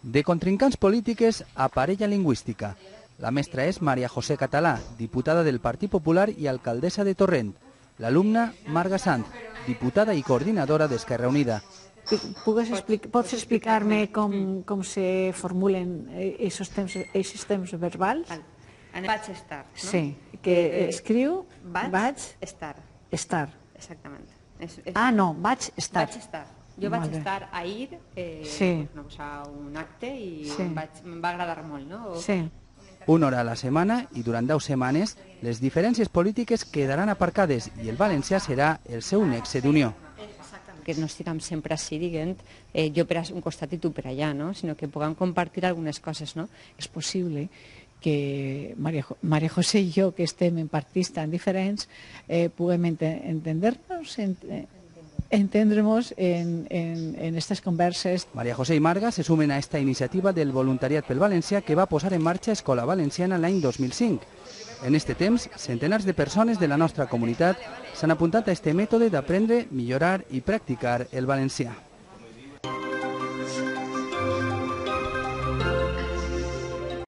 De contrincants polítiques a parella lingüística. La mestra és Maria José Català, diputada del Partit Popular i alcaldessa de Torrent. L'alumna, Marga Sant, diputada i coordinadora d'Esquerra Unida. Pots explicar-me com se formulen aquests temps verbals? Vaig estar, no? Sí, que escriu vaig estar. Estar. Exactament. Ah, no, vaig estar. Vaig estar. Jo vaig estar ahir a un acte i em va agradar molt, no? Sí. Una hora a la setmana i durant 10 setmanes les diferències polítiques quedaran aparcades i el valencià serà el seu nexe d'unió. Que no estiguem sempre així dient jo per un costat i tu per allà, no? Sinó que puguem compartir algunes coses, no? És possible que Maria José i jo, que estem en partits tan diferents, puguem entendre-nos en estas converses. Maria José i Marga se sumen a esta iniciativa del voluntariat pel valencià que va posar en marxa Escola Valenciana l'any 2005. En este temps, centenars de persones de la nostra comunitat s'han apuntat a este mètode d'aprendre, millorar i practicar el valencià.